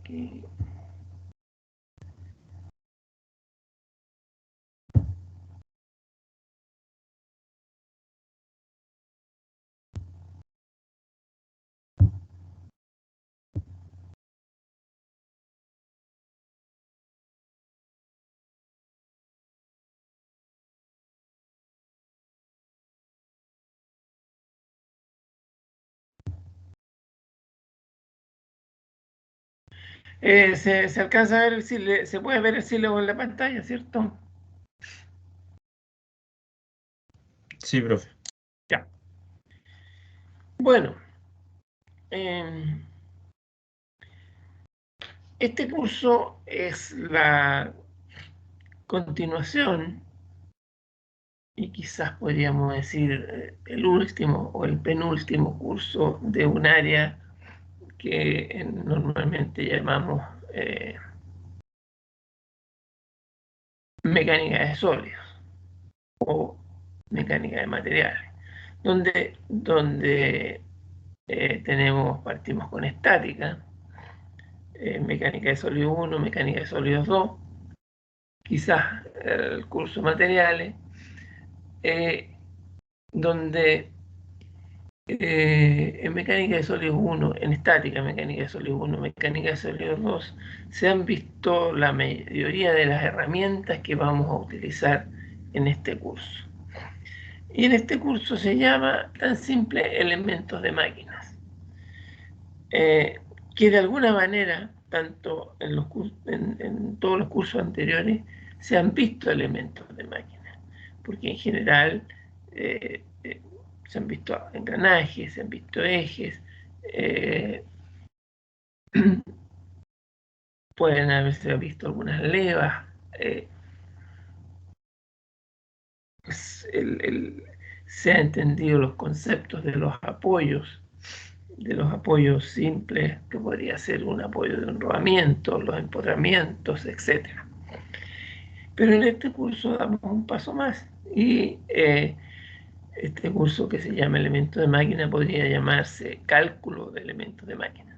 que se alcanza a ver se puede ver el sílabo en la pantalla, ¿cierto? Sí, profe. Ya. Bueno, eh, este curso es la continuación y quizás podríamos decir el último o el penúltimo curso de un área que normalmente llamamos mecánica de sólidos o mecánica de materiales, donde partimos con estática, mecánica de sólidos 1, mecánica de sólidos 2, quizás el curso materiales, donde en mecánica de sólidos 1, en estática, mecánica de sólidos 1, mecánica de sólidos 2, se han visto la mayoría de las herramientas que vamos a utilizar en este curso. Y en este curso se llama tan simple elementos de máquinas, que de alguna manera, tanto en todos los cursos anteriores, se han visto elementos de máquinas, porque en general se han visto engranajes, se han visto ejes, pueden haberse visto algunas levas, se han entendido los conceptos de los apoyos simples, que podría ser un apoyo de enrobamiento, los empotramientos, etc. Pero en este curso damos un paso más y este curso, que se llama elementos de máquina, podría llamarse cálculo de elementos de máquina.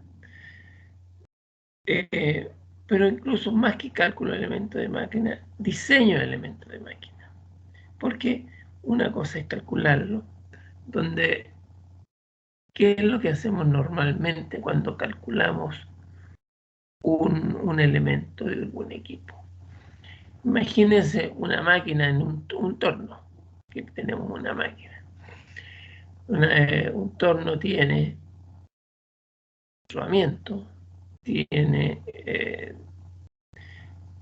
Pero incluso más que cálculo de elementos de máquina, diseño de elementos de máquina. Porque una cosa es calcularlo, ¿qué es lo que hacemos normalmente cuando calculamos un elemento de algún equipo? Imagínense una máquina en un torno, que tenemos una máquina. Un torno tiene rodamiento,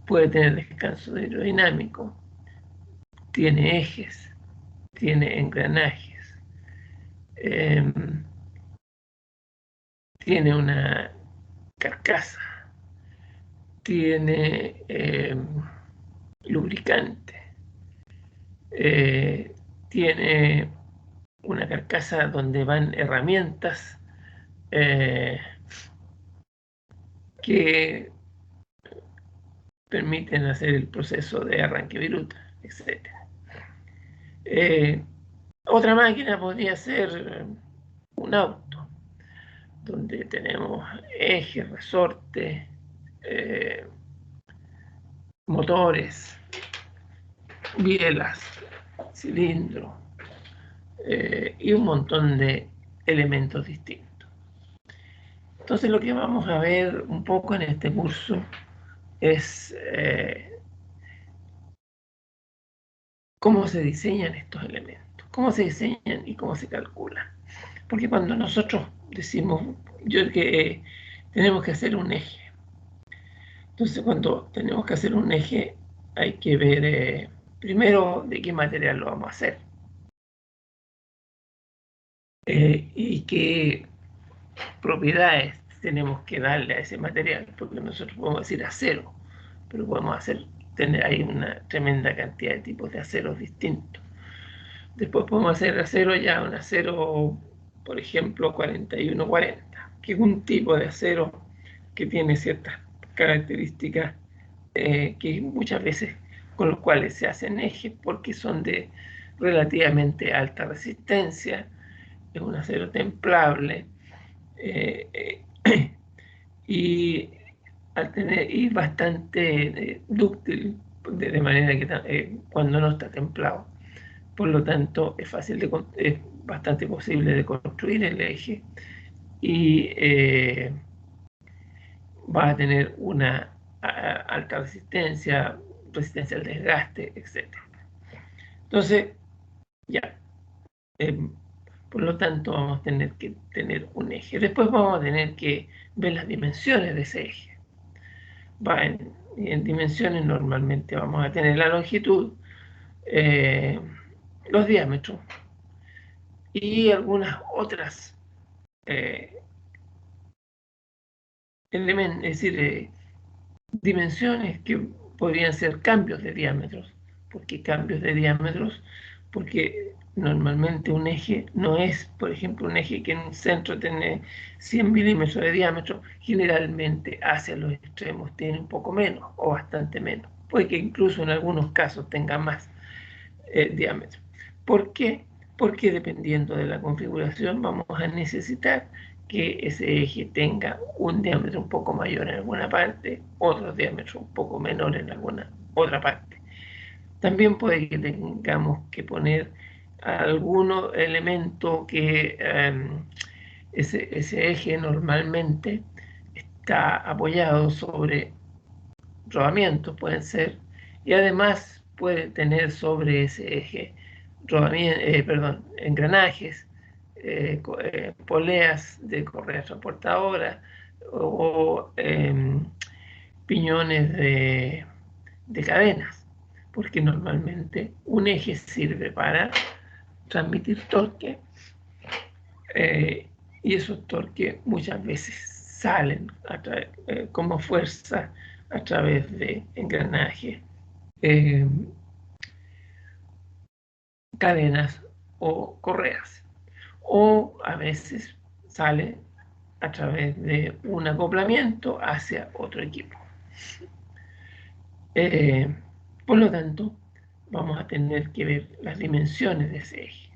puede tener descanso aerodinámico, tiene ejes, tiene engranajes, tiene una carcasa, tiene lubricante, tiene una carcasa donde van herramientas que permiten hacer el proceso de arranque viruta, etc. Otra máquina podría ser un auto, donde tenemos ejes, resortes, motores, bielas, cilindro y un montón de elementos distintos. Entonces lo que vamos a ver un poco en este curso es cómo se diseñan estos elementos, cómo se diseñan y cómo se calculan. Porque cuando nosotros decimos que tenemos que hacer un eje, entonces cuando tenemos que hacer un eje hay que ver primero de qué material lo vamos a hacer y qué propiedades tenemos que darle a ese material, porque nosotros podemos decir acero, pero podemos tener ahí una tremenda cantidad de tipos de aceros distintos. Después podemos hacer acero ya, un acero, por ejemplo, 4140, que es un tipo de acero que tiene ciertas características que muchas veces con los cuales se hacen ejes porque son de relativamente alta resistencia, es un acero templable y al tener y bastante dúctil, de manera que cuando no está templado. Por lo tanto, es bastante posible de construir el eje y va a tener una alta resistencia, resistencia al desgaste, etc. Entonces, ya, eh, por lo tanto, vamos a tener que tener un eje. Después vamos a tener que ver las dimensiones de ese eje. En dimensiones normalmente vamos a tener la longitud, los diámetros y algunas otras eh, elementos, es decir, dimensiones que podrían ser cambios de diámetros. ¿Por qué cambios de diámetros? Porque normalmente un eje no es, por ejemplo, un eje que en un centro tiene 100 milímetros de diámetro, generalmente hacia los extremos tiene un poco menos o bastante menos. Puede que incluso en algunos casos tenga más diámetro. ¿Por qué? Porque dependiendo de la configuración vamos a necesitar que ese eje tenga un diámetro un poco mayor en alguna parte, otro diámetro un poco menor en alguna otra parte. También puede que tengamos que poner algún elemento que ese eje normalmente está apoyado sobre rodamientos, pueden ser, y además puede tener sobre ese eje engranajes, poleas de correa transportadora o piñones de cadenas, porque normalmente un eje sirve para transmitir torque y esos torques muchas veces salen como fuerza a través de engranajes, eh, cadenas o correas, o a veces sale a través de un acoplamiento hacia otro equipo. Eh, por lo tanto, vamos a tener que ver las dimensiones de ese eje.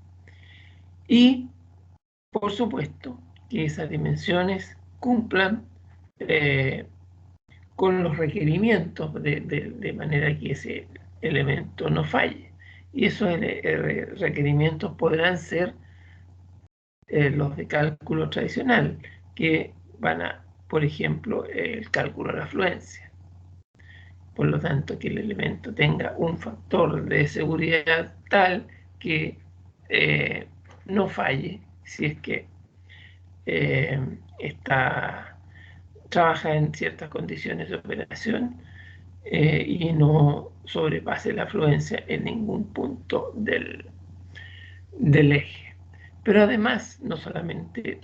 Y, por supuesto, que esas dimensiones cumplan eh, con los requerimientos de manera que ese elemento no falle. Y esos requerimientos podrán ser los de cálculo tradicional, que van a, por ejemplo, el cálculo de la afluencia. Por lo tanto, que el elemento tenga un factor de seguridad tal que no falle si es que eh, trabaja en ciertas condiciones de operación y no sobrepase la afluencia en ningún punto del eje. Pero además, no solamente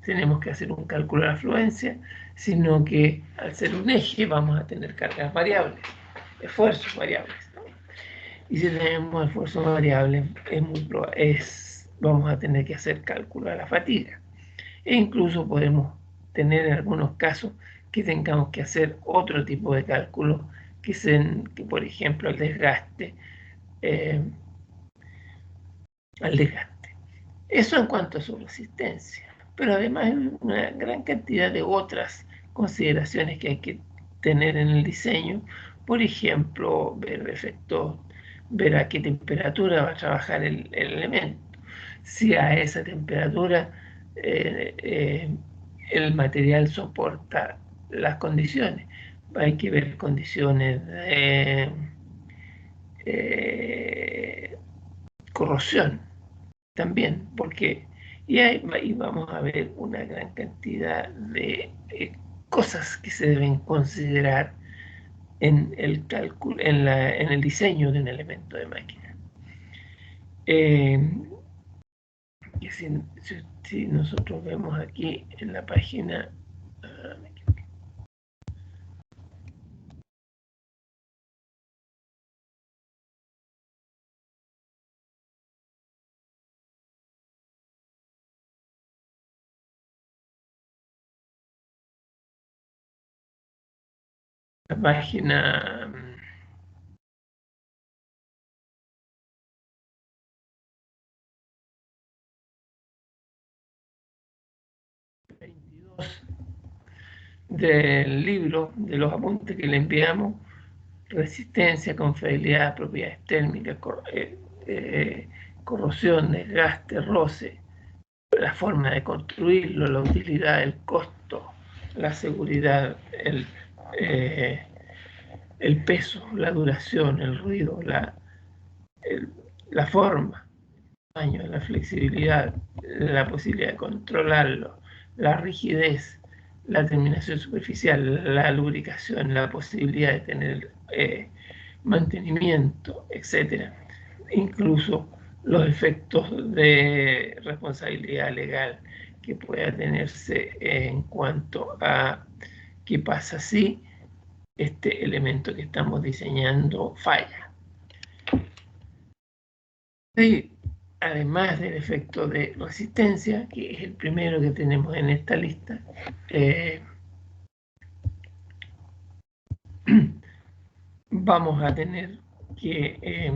tenemos que hacer un cálculo de afluencia, sino que al ser un eje vamos a tener cargas variables, esfuerzos variables, ¿no? Y si tenemos esfuerzos variables, vamos a tener que hacer cálculo de la fatiga. E incluso podemos tener en algunos casos que tengamos que hacer otro tipo de cálculo, que por ejemplo, eh, al desgaste. Eso en cuanto a su resistencia, pero además hay una gran cantidad de otras consideraciones que hay que tener en el diseño. Por ejemplo, ver a qué temperatura va a trabajar el elemento. Si a esa temperatura eh, eh, el material soporta las condiciones. Hay que ver condiciones de corrosión también, porque ahí vamos a ver una gran cantidad de cosas que se deben considerar en el cálculo, en el diseño de un elemento de máquina. Eh, y si nosotros vemos aquí en la página, la página 22, del libro, de los apuntes que le enviamos: resistencia, confiabilidad, propiedades térmicas, corrosión, desgaste, roce, la forma de construirlo, la utilidad, el costo, la seguridad, el peso, la duración, el ruido, la forma, el tamaño, la flexibilidad, la posibilidad de controlarlo, la rigidez, la terminación superficial, la lubricación, la posibilidad de tener mantenimiento, etc. Incluso los efectos de responsabilidad legal que pueda tenerse en cuanto a qué pasa si este elemento que estamos diseñando falla. Y además del efecto de resistencia, que es el primero que tenemos en esta lista, vamos a tener que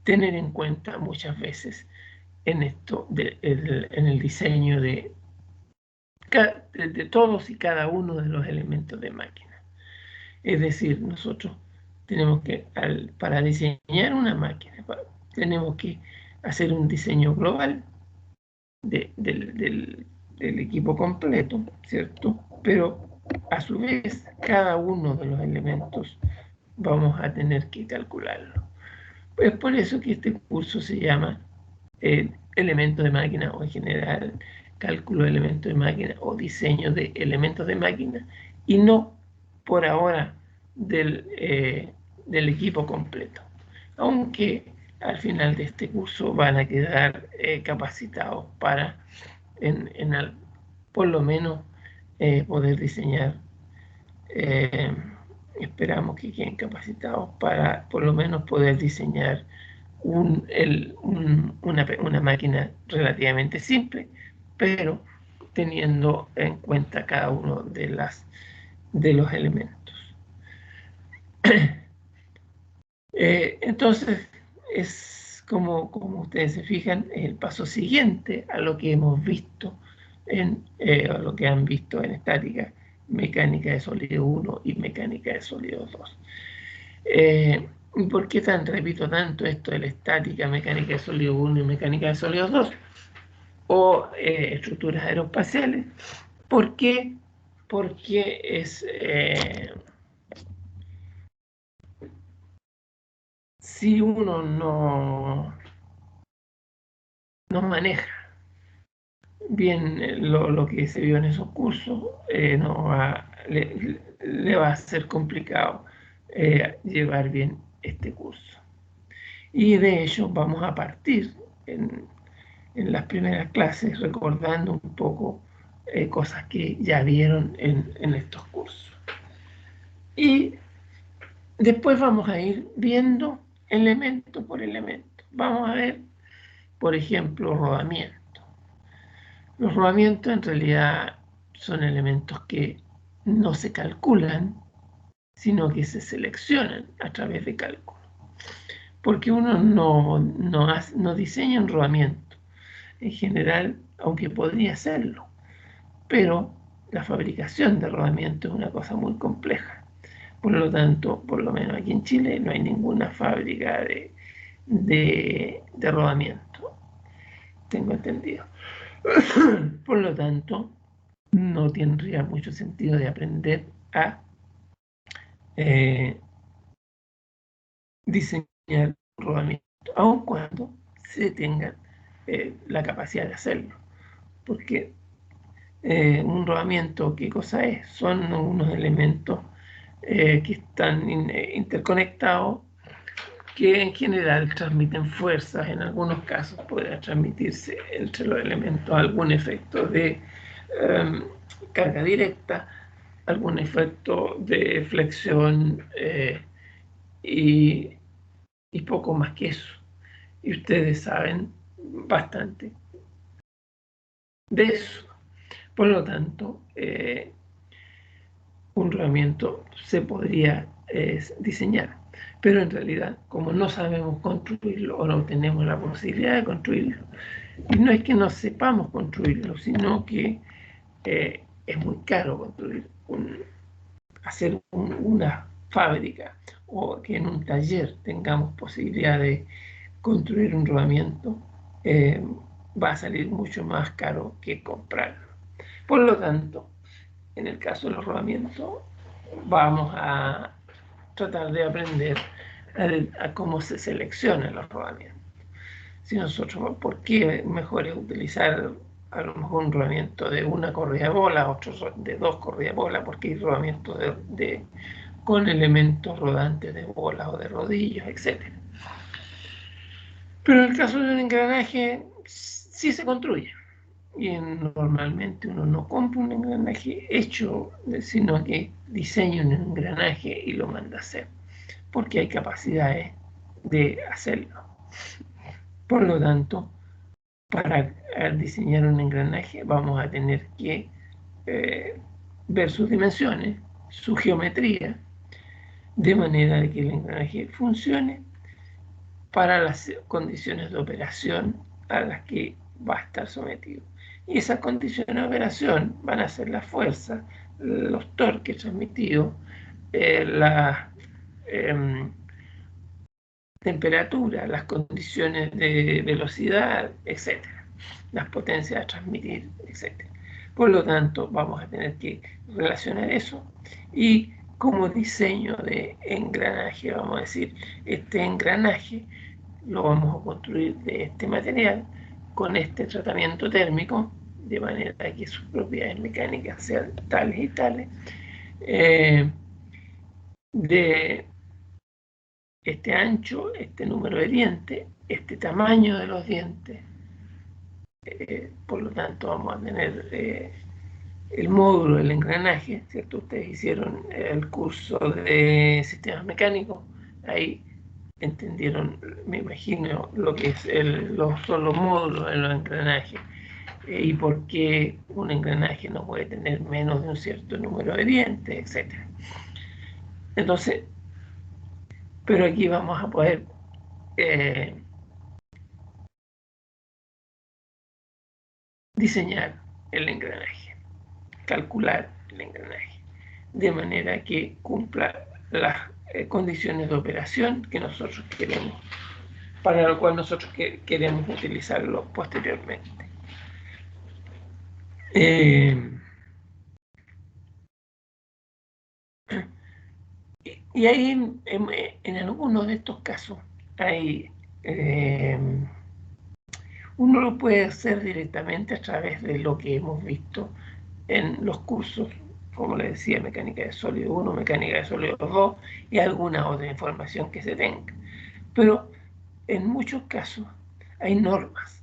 tener en cuenta muchas veces en esto, en el diseño de todos y cada uno de los elementos de máquina. Es decir, nosotros tenemos que, para diseñar una máquina, tenemos que hacer un diseño global del equipo completo, ¿cierto? Pero a su vez, cada uno de los elementos vamos a tener que calcularlo. Es por eso que este curso se llama elementos de máquina, o en general cálculo de elementos de máquina o diseño de elementos de máquina, y no por ahora del equipo completo. Aunque al final de este curso van a quedar capacitados para por lo menos poder diseñar, esperamos que queden capacitados para por lo menos poder diseñar una máquina relativamente simple, pero teniendo en cuenta cada uno de los elementos. Entonces, es como ustedes se fijan, es el paso siguiente a lo que hemos visto a lo que han visto en estática, mecánica de sólido 1 y mecánica de sólido 2. ¿Por qué repito tanto esto de la estática, mecánica de sólido 1 y mecánica de sólidos 2? O estructuras aeroespaciales. ¿Por qué? Porque si uno no maneja bien lo que se vio en esos cursos, le va a ser complicado llevar bien este curso. Y de hecho vamos a partir en las primeras clases recordando un poco cosas que ya vieron en estos cursos. Y después vamos a ir viendo elemento por elemento. Vamos a ver, por ejemplo, rodamiento. Los rodamientos en realidad son elementos que no se calculan, sino que se seleccionan a través de cálculo. Porque uno no diseña un rodamiento en general, aunque podría hacerlo, pero la fabricación de rodamiento es una cosa muy compleja. Por lo tanto, por lo menos aquí en Chile no hay ninguna fábrica de rodamiento, tengo entendido. Por lo tanto, no tendría mucho sentido de aprender a diseñar rodamiento, aun cuando se tenga la capacidad de hacerlo. Porque un rodamiento, ¿qué cosa es? Son unos elementos que están interconectados, que en general transmiten fuerzas. En algunos casos podrá transmitirse entre los elementos algún efecto de carga directa, algún efecto de flexión y poco más que eso. Y ustedes saben bastante de eso. Por lo tanto, un rodamiento se podría diseñar, pero en realidad, como no sabemos construirlo o no tenemos la posibilidad de construirlo, y no es que no sepamos construirlo, sino que es muy caro construir hacer una fábrica o que en un taller tengamos posibilidad de construir un rodamiento, va a salir mucho más caro que comprarlo. Por lo tanto, en el caso de los rodamientos, vamos a tratar de aprender a cómo se seleccionan los rodamientos. Si nosotros, ¿por qué mejor es utilizar a lo mejor un rodamiento de una corrida de bola, otro de dos corridas de bola? Porque hay rodamientos con elementos rodantes de bolas o de rodillos, etc. Pero en el caso de un engranaje, sí se construye. Y normalmente uno no compra un engranaje hecho, sino que diseña un engranaje y lo manda a hacer, porque hay capacidades de hacerlo. Por lo tanto, para diseñar un engranaje vamos a tener que ver sus dimensiones, su geometría, de manera de que el engranaje funcione para las condiciones de operación a las que va a estar sometido. Y esas condiciones de operación van a ser la fuerza, los torques transmitidos, la temperatura, las condiciones de velocidad, etc. Las potencias a transmitir, etc. Por lo tanto, vamos a tener que relacionar eso y como diseño de engranaje, vamos a decir, este engranaje lo vamos a construir de este material con este tratamiento térmico, de manera que sus propiedades mecánicas sean tales y tales, de este ancho, este número de dientes, este tamaño de los dientes. Por lo tanto, vamos a tener el módulo del engranaje, ¿cierto? Ustedes hicieron el curso de sistemas mecánicos, ahí entendieron, me imagino, lo que son los módulos de los engranajes y por qué un engranaje no puede tener menos de un cierto número de dientes, etc. Entonces, pero aquí vamos a poder diseñar el engranaje, calcular el engranaje, de manera que cumpla las condiciones de operación que nosotros queremos, para lo cual nosotros queremos utilizarlo posteriormente. Y ahí, en algunos de estos casos, hay, uno lo puede hacer directamente a través de lo que hemos visto en los cursos, como les decía, mecánica de sólido 1, mecánica de sólido 2 y alguna otra información que se tenga. Pero en muchos casos hay normas.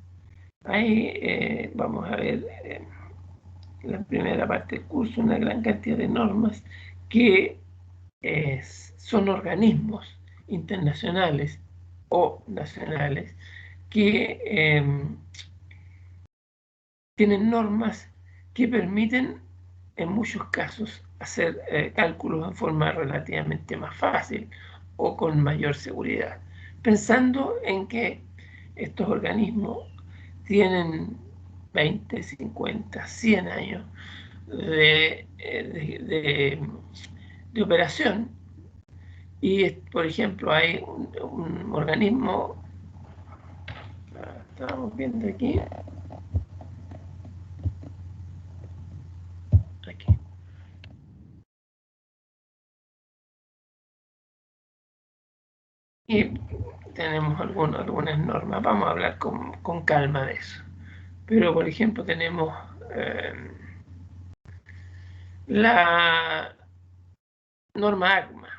Vamos a ver, en la primera parte del curso, una gran cantidad de normas que son organismos internacionales o nacionales que tienen normas que permiten en muchos casos hacer cálculos en forma relativamente más fácil o con mayor seguridad, pensando en que estos organismos tienen 20, 50, 100 años de operación. Y, por ejemplo, hay un organismo, estábamos viendo aquí, y tenemos algunas normas, vamos a hablar con calma de eso. Pero, por ejemplo, tenemos la norma ACMA,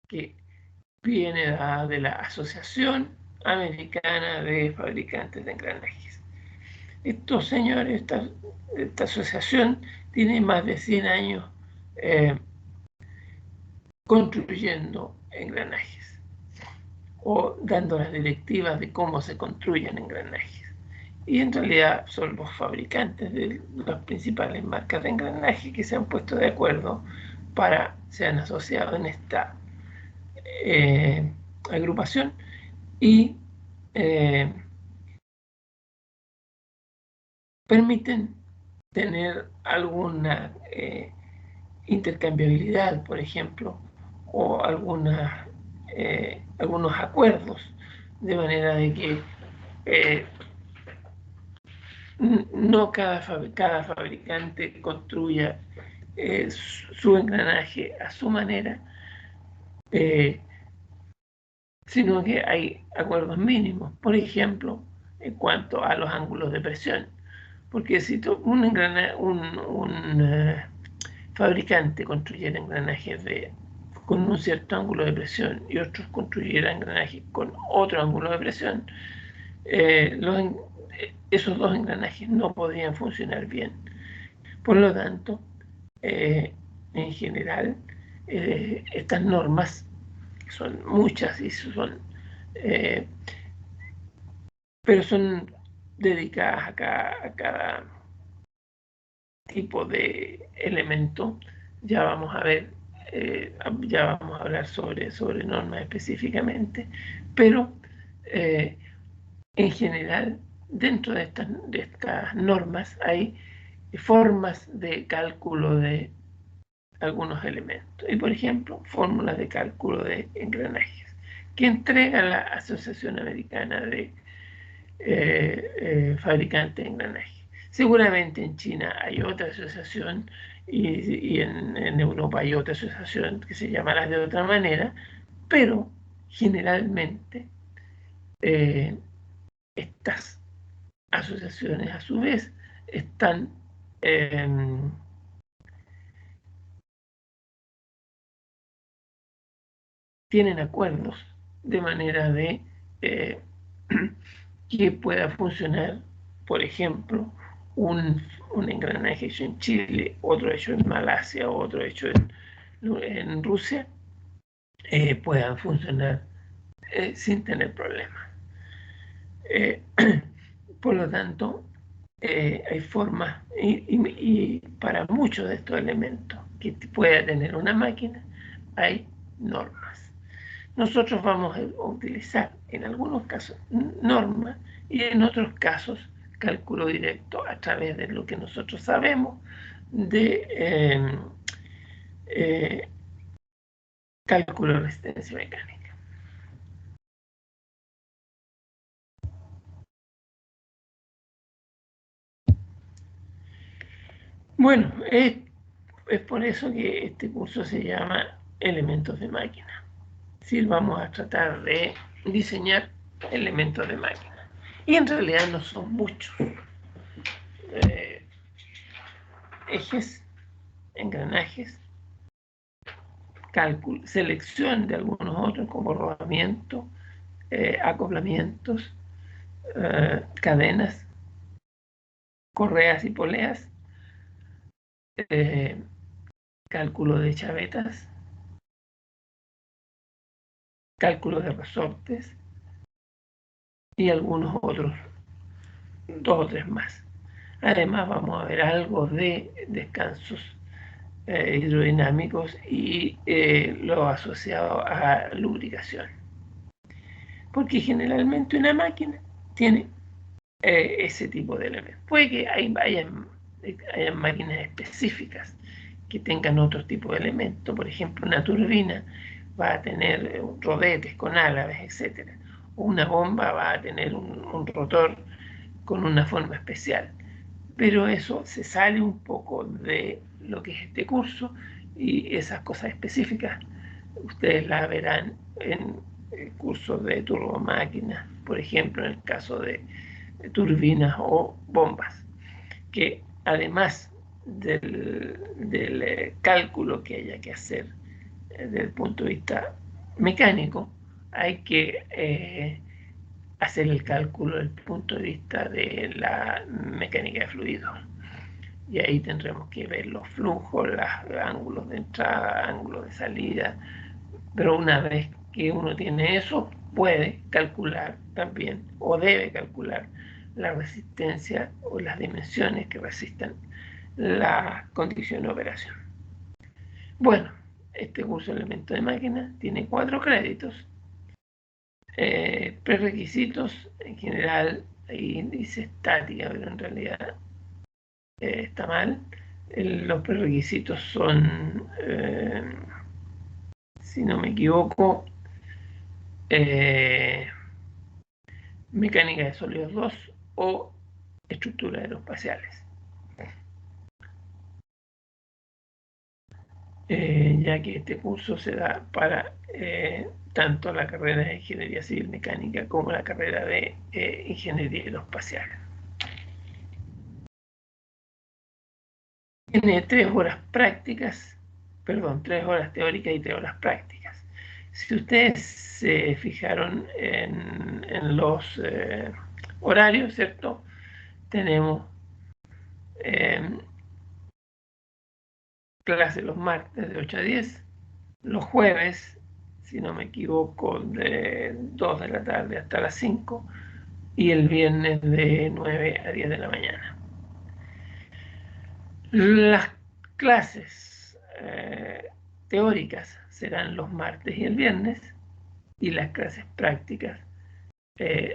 que viene de la Asociación Americana de Fabricantes de Engranajes. Estos señores, esta asociación tiene más de 100 años construyendo engranajes o dando las directivas de cómo se construyen engranajes. Y en realidad son los fabricantes de las principales marcas de engranaje que se han puesto de acuerdo para sean asociados en esta agrupación y permiten tener alguna intercambiabilidad, por ejemplo, o algunos acuerdos, de manera de que no cada fabricante construya su engranaje a su manera, sino que hay acuerdos mínimos, por ejemplo, en cuanto a los ángulos de presión. Porque si un fabricante construyera engranajes con un cierto ángulo de presión y otros construyeran engranajes con otro ángulo de presión, esos dos engranajes no podrían funcionar bien. Por lo tanto, en general, estas normas son muchas y pero son dedicadas a cada tipo de elemento. Ya vamos a ver, ya vamos a hablar sobre normas específicamente, pero en general, dentro de estas normas hay formas de cálculo de algunos elementos. Y por ejemplo, fórmulas de cálculo de engranajes que entrega la Asociación Americana de Fabricantes de Engranajes. Seguramente en China hay otra asociación y en Europa hay otra asociación que se llamará de otra manera, pero generalmente estas asociaciones a su vez están tienen acuerdos de manera de que pueda funcionar, por ejemplo, un engranaje hecho en Chile, otro hecho en Malasia, otro hecho en Rusia, puedan funcionar sin tener problemas. Por lo tanto, hay formas, y para muchos de estos elementos que pueda tener una máquina, hay normas. Nosotros vamos a utilizar en algunos casos normas y en otros casos cálculo directo a través de lo que nosotros sabemos de cálculo de resistencia mecánica. Bueno, es por eso que este curso se llama Elementos de Máquina. Sí, vamos a tratar de diseñar elementos de máquina. Y en realidad no son muchos. Ejes, engranajes, cálculo, selección de algunos otros como rodamiento, acoplamientos, cadenas, correas y poleas, cálculo de chavetas, cálculo de resortes y algunos otros, 2 o 3 más. Además vamos a ver algo de descansos hidrodinámicos y lo asociado a lubricación. Porque generalmente una máquina tiene ese tipo de elementos. Puede que hayan máquinas específicas que tengan otro tipo de elementos. Por ejemplo, una turbina va a tener rodetes con álabes, etc. O una bomba va a tener un rotor con una forma especial. Pero eso se sale un poco de lo que es este curso y esas cosas específicas ustedes las verán en cursos de turbomáquinas, por ejemplo, en el caso de turbinas o bombas, que además del cálculo que haya que hacer desde el punto de vista mecánico, hay que hacer el cálculo desde el punto de vista de la mecánica de fluidos. Y ahí tendremos que ver los flujos, los ángulos de entrada, ángulos de salida, pero una vez que uno tiene eso, puede calcular también, o debe calcular, la resistencia o las dimensiones que resistan la condición de operación. Bueno, este curso de elementos de máquina tiene 4 créditos. Prerequisitos, en general, hay índice estática, pero en realidad está mal. Los prerequisitos son, si no me equivoco, mecánica de sólidos 2 o estructuras aeroespaciales. Ya que este curso se da para tanto la carrera de Ingeniería Civil Mecánica como la carrera de Ingeniería Aeroespacial. Tiene 3 horas prácticas, perdón, 3 horas teóricas y 3 horas prácticas. Si ustedes se fijaron en los horarios, ¿cierto? Tenemos clase los martes de 8 a 10, los jueves, si no me equivoco, de 2 de la tarde hasta las 5, y el viernes de 9 a 10 de la mañana. Las clases teóricas serán los martes y el viernes, y las clases prácticas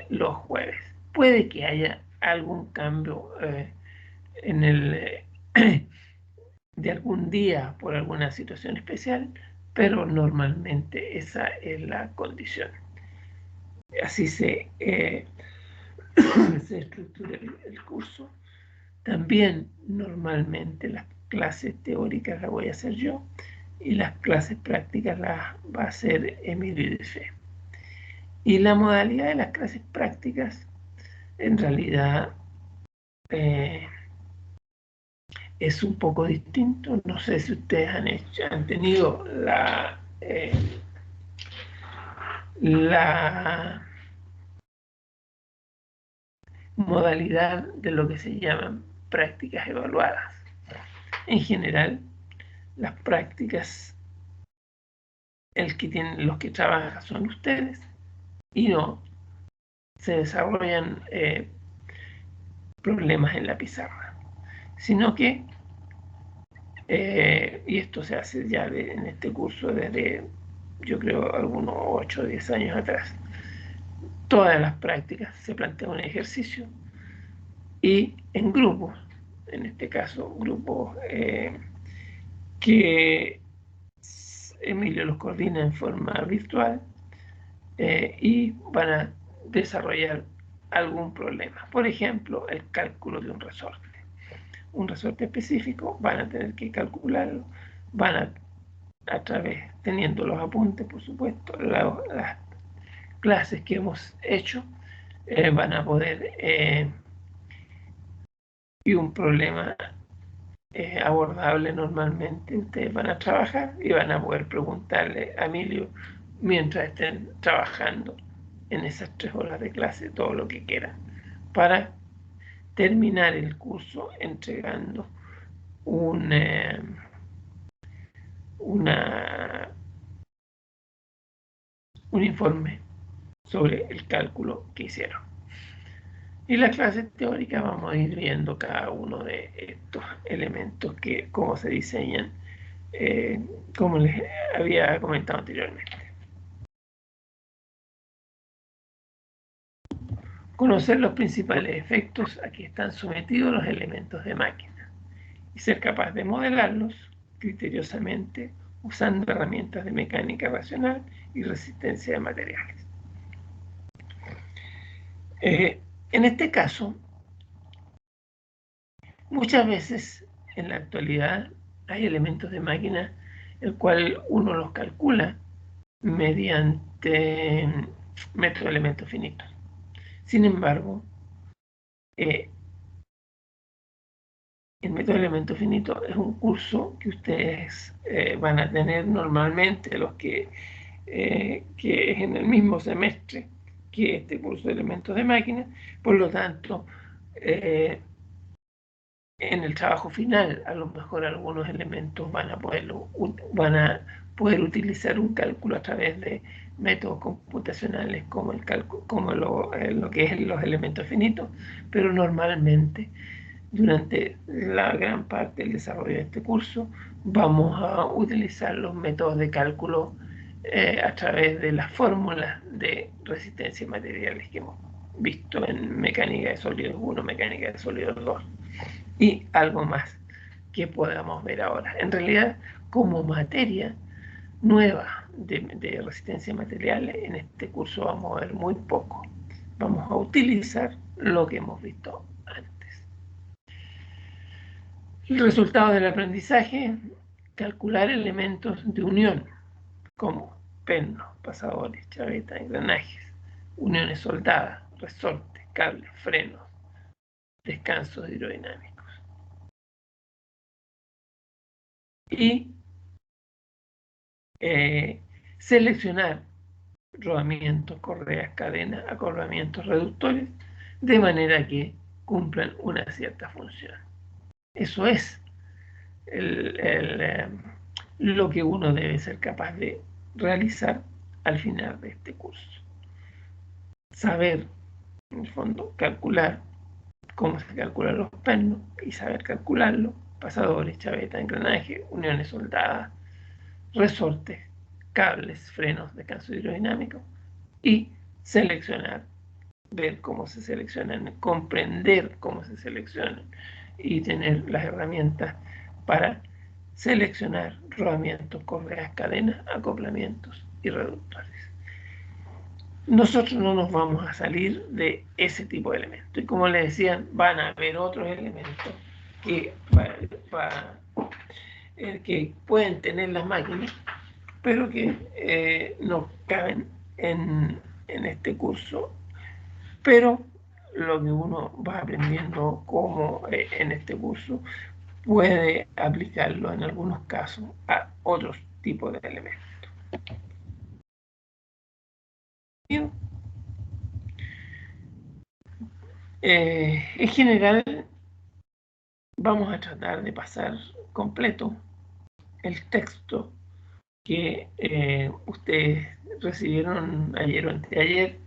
los jueves. Puede que haya algún cambio en el de algún día por alguna situación especial, pero normalmente esa es la condición. Así se estructura el curso. También normalmente las clases teóricas las voy a hacer yo y las clases prácticas las va a hacer Emilio Dufe. Y la modalidad de las clases prácticas en realidad es un poco distinto. No sé si ustedes han tenido la modalidad de lo que se llaman prácticas evaluadas. En general, las prácticas, los que trabajan son ustedes y no se desarrollan problemas en la pizarra, sino que, y esto se hace ya en este curso desde, yo creo, algunos 8 o 10 años atrás, todas las prácticas se plantea un ejercicio y en grupos, en este caso grupos que Emilio los coordina en forma virtual y van a desarrollar algún problema. Por ejemplo, el cálculo de un resorte. Un resorte específico, van a tener que calcularlo, van a través, teniendo los apuntes, por supuesto, las clases que hemos hecho, van a poder, y un problema abordable normalmente, ustedes van a trabajar y van a poder preguntarle a Emilio mientras estén trabajando en esas 3 horas de clase todo lo que quieran para terminar el curso entregando un informe sobre el cálculo que hicieron. Y la clase teórica vamos a ir viendo cada uno de estos elementos, cómo se diseñan, como les había comentado anteriormente. Conocer los principales efectos a que están sometidos los elementos de máquina y ser capaz de modelarlos criteriosamente usando herramientas de mecánica racional y resistencia de materiales. En este caso, muchas veces en la actualidad hay elementos de máquina el cual uno los calcula mediante método de elementos finitos. Sin embargo, el método de elementos finitos es un curso que ustedes van a tener normalmente los que es en el mismo semestre que este curso de elementos de máquina. Por lo tanto, en el trabajo final, a lo mejor algunos elementos van a poder utilizar un cálculo a través de métodos computacionales como el cálculo, como lo que es los elementos finitos, pero normalmente durante la gran parte del desarrollo de este curso vamos a utilizar los métodos de cálculo a través de las fórmulas de resistencia de materiales que hemos visto en mecánica de sólidos 1, mecánica de sólidos 2. y algo más que podamos ver ahora. En realidad, como materia nueva de resistencia material, en este curso vamos a ver muy poco. Vamos a utilizar lo que hemos visto antes. El resultado del aprendizaje: calcular elementos de unión, como pernos, pasadores, chavetas, engranajes, uniones soldadas, resortes, cables, frenos, descansos hidrodinámicos. Y seleccionar rodamientos, correas, cadenas, acoplamientos, reductores, de manera que cumplan una cierta función. Eso es lo que uno debe ser capaz de realizar al final de este curso. Saber, en el fondo, calcular cómo se calculan los pernos y saber calcularlo, pasadores, chavetas, engranajes, uniones soldadas, resortes, cables, frenos, descanso hidrodinámico, y seleccionar, ver cómo se seleccionan, comprender cómo se seleccionan y tener las herramientas para seleccionar rodamientos, correas, cadenas, acoplamientos y reductores. Nosotros no nos vamos a salir de ese tipo de elementos. Y como les decía, van a haber otros elementos que pueden tener las máquinas, pero que no caben en este curso. Pero lo que uno va aprendiendo como en este curso puede aplicarlo en algunos casos a otros tipos de elementos. En general, vamos a tratar de pasar completo el texto que ustedes recibieron ayer o anteayer,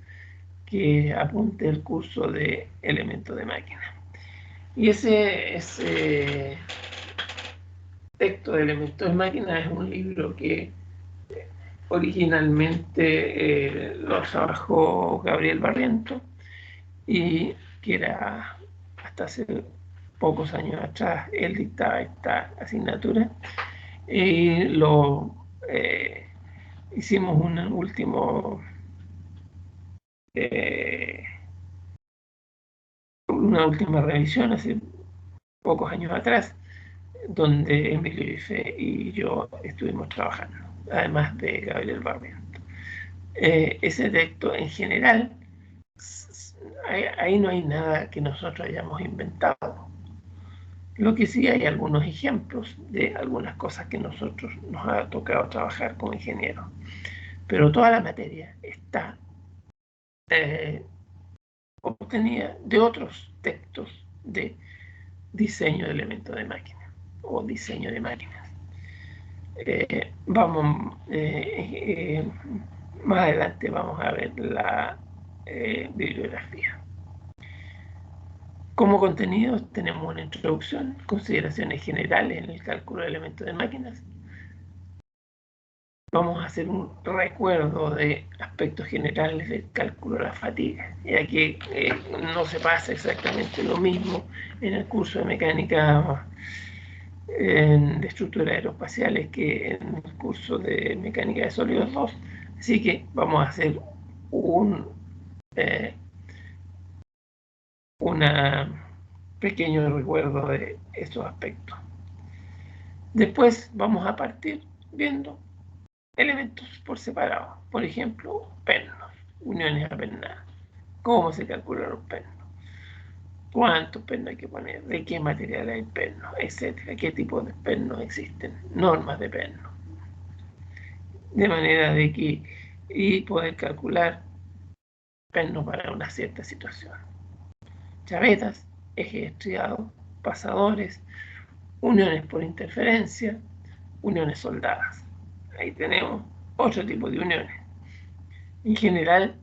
que apunte el curso de elementos de máquina. Y ese texto de elementos de máquina es un libro que originalmente lo trabajó Gabriel Barriento, y que era hasta hace pocos años atrás, él dictaba esta asignatura, y hicimos una última revisión hace pocos años atrás, donde Emilio Ife y yo estuvimos trabajando, además de Gabriel Barriento. Ese texto en general, ahí no hay nada que nosotros hayamos inventado. Lo que sí, hay algunos ejemplos de algunas cosas que nosotros nos ha tocado trabajar como ingenieros. Pero toda la materia está obtenida de otros textos de diseño de elementos de máquina o diseño de máquinas. Más adelante vamos a ver la bibliografía. Como contenidos tenemos una introducción, consideraciones generales en el cálculo de elementos de máquinas. Vamos a hacer un recuerdo de aspectos generales del cálculo de la fatiga, ya que no se pasa exactamente lo mismo en el curso de mecánica de estructuras aeroespaciales que en el curso de mecánica de sólidos 2. Así que vamos a hacer un pequeño recuerdo de estos aspectos. Después vamos a partir viendo elementos por separado. Por ejemplo, pernos, uniones apernadas. ¿Cómo se calculan los pernos? ¿Cuántos pernos hay que poner? ¿De qué material hay pernos? Etcétera. ¿Qué tipos de pernos existen? Normas de pernos. De manera de que y poder calcular pernos para una cierta situación. Chavetas, ejes estriados, pasadores, uniones por interferencia, uniones soldadas. Ahí tenemos otro tipo de uniones. En general,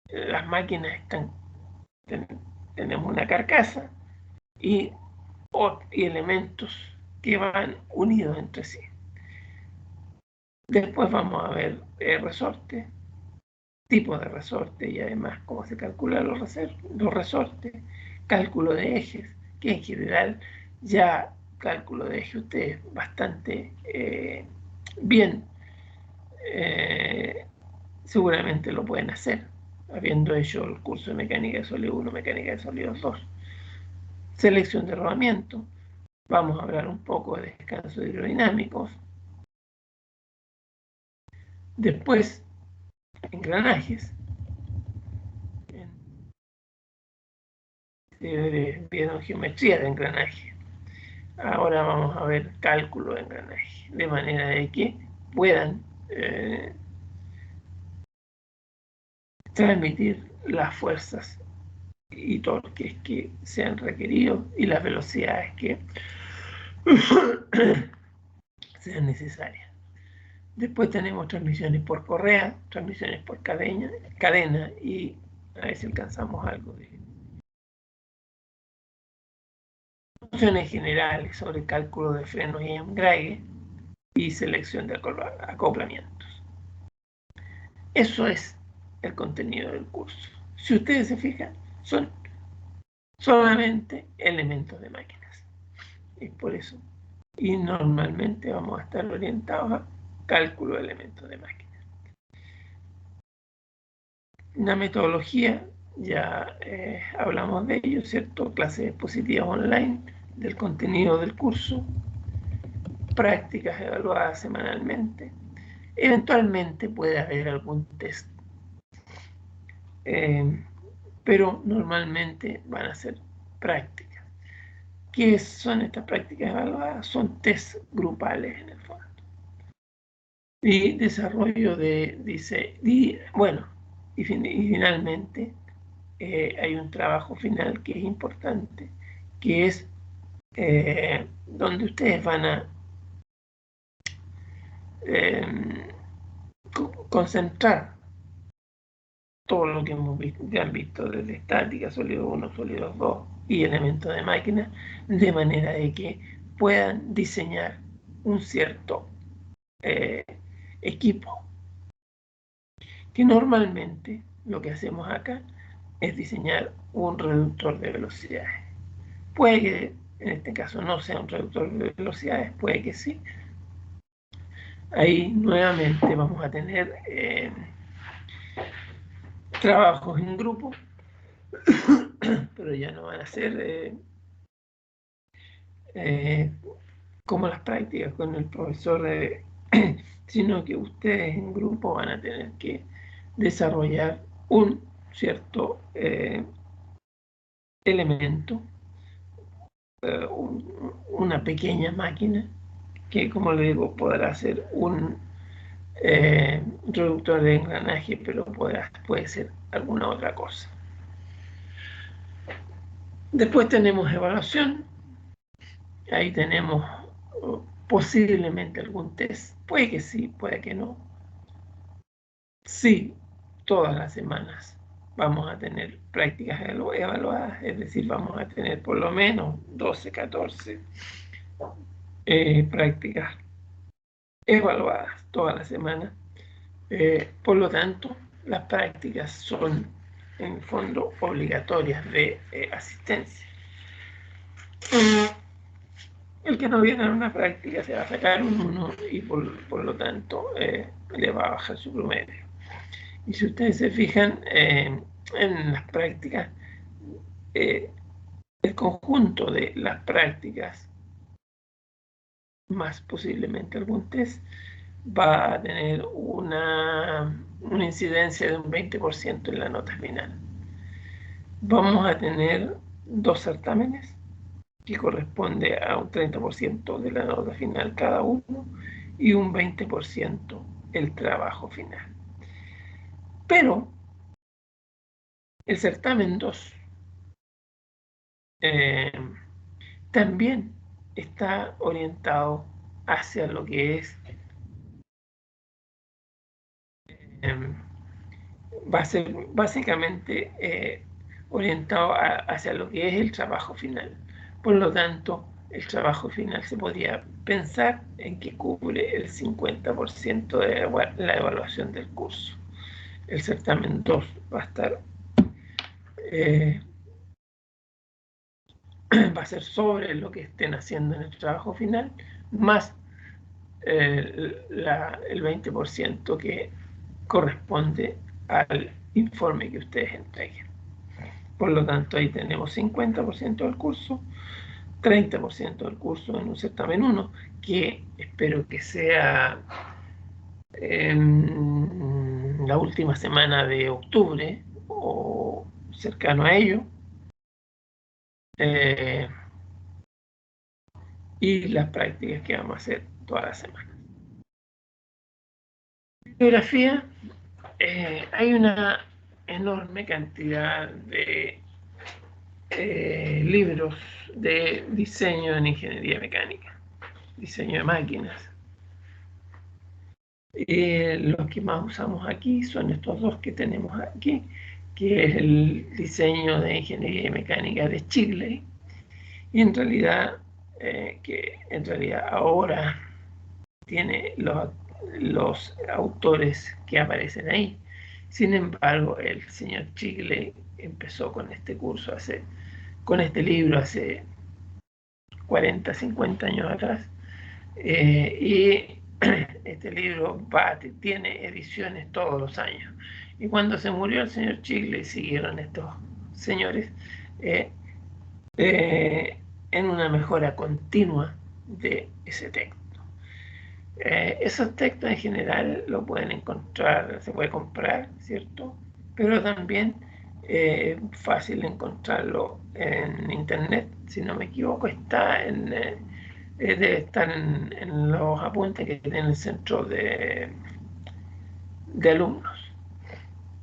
las máquinas tenemos una carcasa y elementos que van unidos entre sí. Después vamos a ver resortes, tipo de resorte y además cómo se calculan los resortes, cálculo de ejes, que en general ya cálculo de eje ustedes bastante bien seguramente lo pueden hacer, habiendo hecho el curso de mecánica de sólidos 1, mecánica de sólidos 2. Selección de rodamiento, vamos a hablar un poco de descansos hidrodinámicos. Después, engranajes. Vieron geometría de engranaje. Ahora vamos a ver cálculo de engranaje, de manera de que puedan transmitir las fuerzas y torques que sean requeridos y las velocidades que sean necesarias. Después tenemos transmisiones por correa, transmisiones por cadena y a ver si alcanzamos algo de nociones generales sobre cálculo de frenos y embrague y selección de acoplamientos. Eso es el contenido del curso. Si ustedes se fijan, son solamente elementos de máquinas. Y por eso, y normalmente vamos a estar orientados a cálculo de elementos de máquinas. La metodología, ya hablamos de ello, ¿cierto? Clases expositivas online del contenido del curso, prácticas evaluadas semanalmente. Eventualmente puede haber algún test, pero normalmente van a ser prácticas. ¿Qué son estas prácticas evaluadas? Son test grupales en el fondo. Y desarrollo y finalmente hay un trabajo final que es importante, que es donde ustedes van a concentrar todo lo que ya han visto desde estática, sólido 1, sólido 2 y elementos de máquina, de manera de que puedan diseñar un cierto equipo. Que normalmente lo que hacemos acá es diseñar un reductor de velocidades. Puede que en este caso no sea un reductor de velocidades, puede que sí. Ahí nuevamente vamos a tener trabajos en grupo, pero ya no van a ser como las prácticas con el profesor, sino que ustedes en grupo van a tener que desarrollar un cierto elemento, una pequeña máquina que, como le digo, podrá ser un reductor de engranaje, pero puede ser alguna otra cosa. Después tenemos evaluación. Ahí tenemos posiblemente algún test. Puede que sí, puede que no. Sí, todas las semanas vamos a tener prácticas evaluadas, es decir, vamos a tener por lo menos 12, 14 prácticas evaluadas toda la semana. Por lo tanto, las prácticas son en el fondo obligatorias de asistencia. El que no viene a una práctica se va a sacar un 1 y por lo tanto le va a bajar su promedio. Y si ustedes se fijan en las prácticas, el conjunto de las prácticas, más posiblemente algún test, va a tener una incidencia de un 20% en la nota final. Vamos a tener 2 certámenes que corresponde a un 30% de la nota final cada uno y un 20% el trabajo final. Pero el certamen 2 también está orientado hacia lo que es va a ser básicamente orientado hacia lo que es el trabajo final. Por lo tanto, el trabajo final se podría pensar en que cubre el 50% de la evaluación del curso. el certamen 2 va a estar, va a ser sobre lo que estén haciendo en el trabajo final, más el 20% que corresponde al informe que ustedes entreguen. Por lo tanto, ahí tenemos 50% del curso, 30% del curso en un certamen 1, que espero que sea en la última semana de octubre o cercano a ello. Y las prácticas que vamos a hacer toda la semana. Bibliografía, hay una enorme cantidad de libros de diseño en ingeniería mecánica, diseño de máquinas. Los que más usamos aquí son estos dos que tenemos aquí, que es el diseño de ingeniería mecánica de Chile, y en realidad, ahora tiene los autores que aparecen ahí. Sin embargo, el señor Chigle empezó con este curso con este libro hace 40, 50 años atrás, y este libro tiene ediciones todos los años. Y cuando se murió el señor Chigle, siguieron estos señores en una mejora continua de ese texto. Esos textos en general lo pueden encontrar, se puede comprar, ¿cierto? Pero también es fácil encontrarlo en internet, si no me equivoco, debe estar en los apuntes que tiene el centro de alumnos.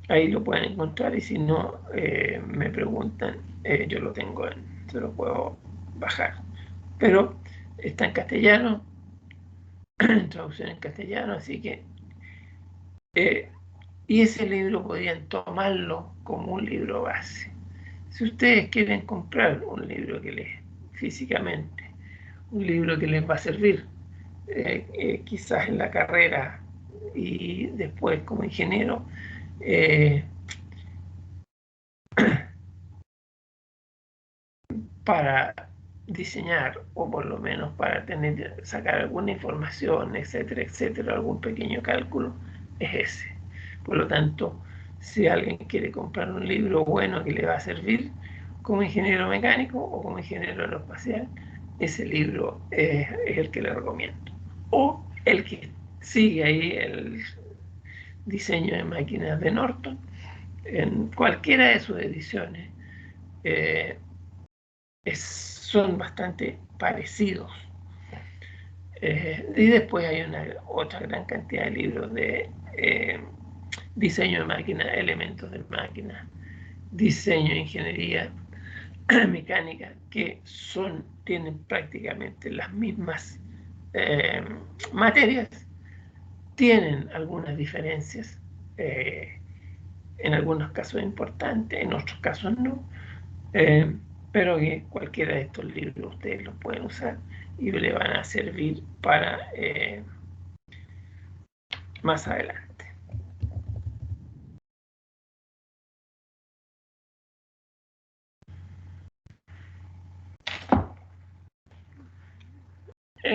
Ahí lo pueden encontrar, y si no, me preguntan, yo lo tengo, se lo puedo bajar. Pero está en castellano, traducción en castellano, así que y ese libro podrían tomarlo como un libro base. Si ustedes quieren comprar un libro que les físicamente, un libro que les va a servir quizás en la carrera y después como ingeniero, para diseñar, o por lo menos para sacar alguna información, etcétera, etcétera, algún pequeño cálculo, es ese. Por lo tanto, si alguien quiere comprar un libro bueno que le va a servir como ingeniero mecánico o como ingeniero aeroespacial, ese libro es el que le recomiendo. O el que sigue ahí el diseño de máquinas de Norton, en cualquiera de sus ediciones, son bastante parecidos. Y después hay otra gran cantidad de libros de diseño de máquina, elementos de máquina, diseño de ingeniería mecánica, que tienen prácticamente las mismas materias, tienen algunas diferencias, en algunos casos importantes, en otros casos no, pero que cualquiera de estos libros ustedes los pueden usar y le van a servir para más adelante.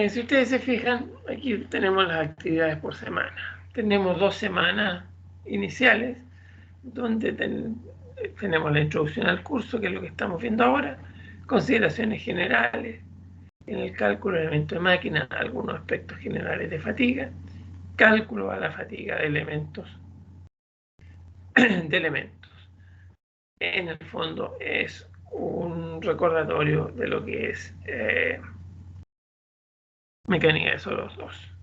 Si ustedes se fijan, aquí tenemos las actividades por semana. Tenemos 2 semanas iniciales, donde tenemos la introducción al curso, que es lo que estamos viendo ahora, consideraciones generales, en el cálculo de elementos de máquina, algunos aspectos generales de fatiga, cálculo a la fatiga de elementos. En el fondo es un recordatorio de lo que es mecánica de sólidos 2,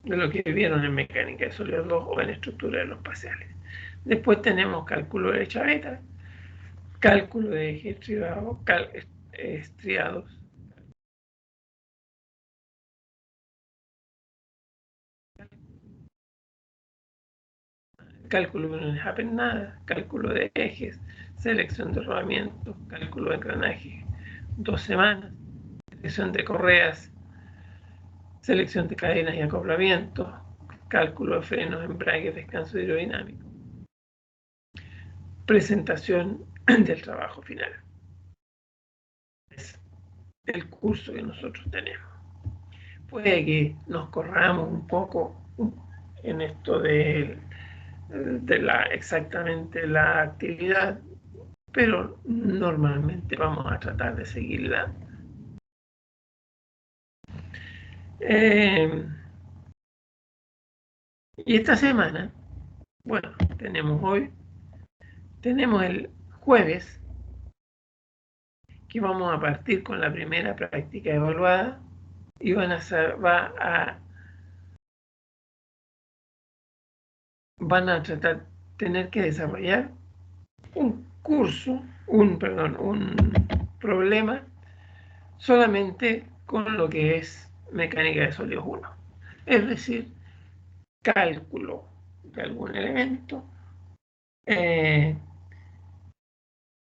de lo que vieron en mecánica de sólidos 2 o en estructura de los parciales. Después tenemos cálculo de chaveta, cálculo de eje estriados, cálculo de unidades apennadas, cálculo de ejes, selección de rodamientos, cálculo de engranaje, 2 semanas, selección de correas, selección de cadenas y acoplamientos, cálculo de frenos, embrague, descanso hidrodinámico. presentación del trabajo final. Es el curso que nosotros tenemos. Puede que nos corramos un poco en esto de exactamente la actividad, pero normalmente vamos a tratar de seguirla. Y esta semana, bueno, tenemos el jueves, que vamos a partir con la primera práctica evaluada y van a tener que desarrollar un problema solamente con lo que es mecánica de sólidos 1. Es decir, cálculo de algún elemento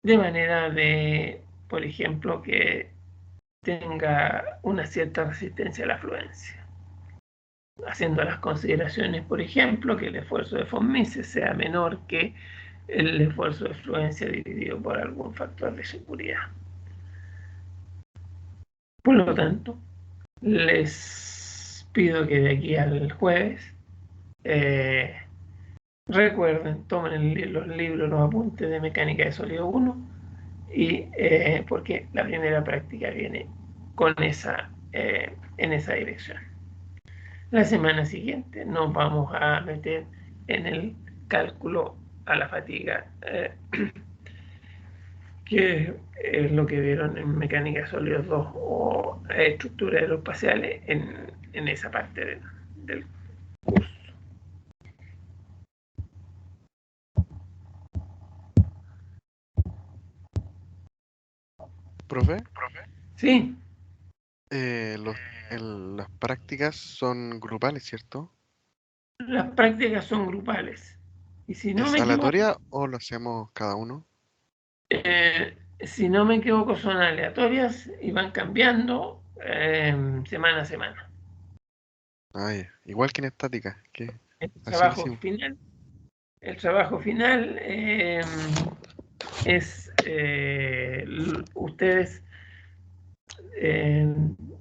de manera de, por ejemplo, que tenga una cierta resistencia a la fluencia. Haciendo las consideraciones, por ejemplo, que el esfuerzo de von Mises sea menor que el esfuerzo de fluencia dividido por algún factor de seguridad. Por lo tanto, les pido que de aquí al jueves recuerden, tomen los libros, los apuntes de mecánica de sólido 1 y porque la primera práctica viene con en esa dirección. La semana siguiente nos vamos a meter en el cálculo a la fatiga, que es lo que vieron en mecánica de sólidos 2 o estructuras aeroespaciales en esa parte del curso. ¿Profe? Sí. Las prácticas son grupales, ¿cierto? Las prácticas son grupales. Y si no ¿Es me equivoco, aleatoria o lo hacemos cada uno? si no me equivoco, son aleatorias y van cambiando semana a semana. Ah, ya. Igual que en estática, que El así lo trabajo hicimos. final, es ustedes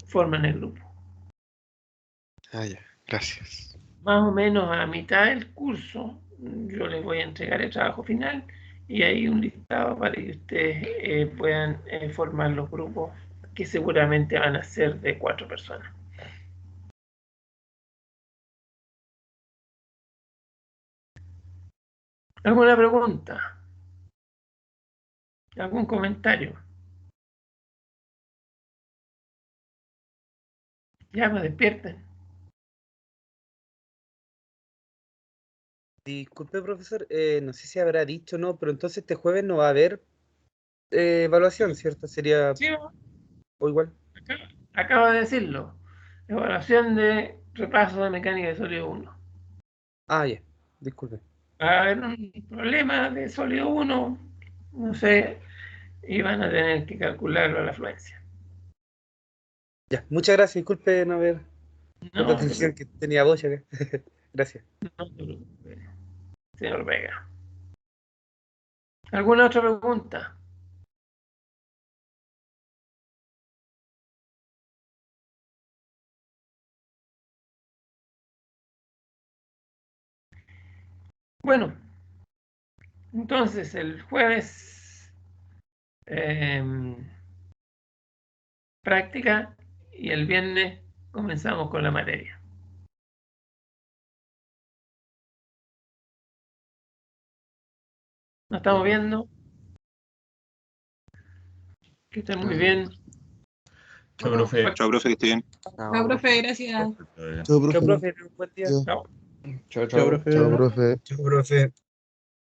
forman el grupo. Ah, ya. Gracias. Más o menos a mitad del curso yo les voy a entregar el trabajo final y hay un listado para que ustedes puedan formar los grupos que seguramente van a ser de 4 personas. ¿Alguna pregunta? ¿Algún comentario? Ya me despierten. Disculpe, profesor, no sé si habrá dicho o no, pero entonces este jueves no va a haber evaluación, ¿cierto? Sería Sí, o igual. acabo de decirlo. Evaluación de repaso de mecánica de sólido 1. Ah, ya, disculpe. Va a haber un problema de sólido 1, no sé, y van a tener que calcularlo a la fluencia. Ya, muchas gracias, disculpe no haber puesto No, atención que tenía voz acá. Gracias. no te preocupes, señor Vega. ¿Alguna otra pregunta? Bueno, entonces el jueves práctica y el viernes comenzamos con la materia. Nos estamos viendo. Que estén muy bien. Chao, profe. Chao, profe, que esté bien. Chao, profe, gracias. Chao, profe, un buen día. Chao. Chao, Chao, profe. Chao, profe.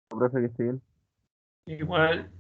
Profe, que esté bien. Igual.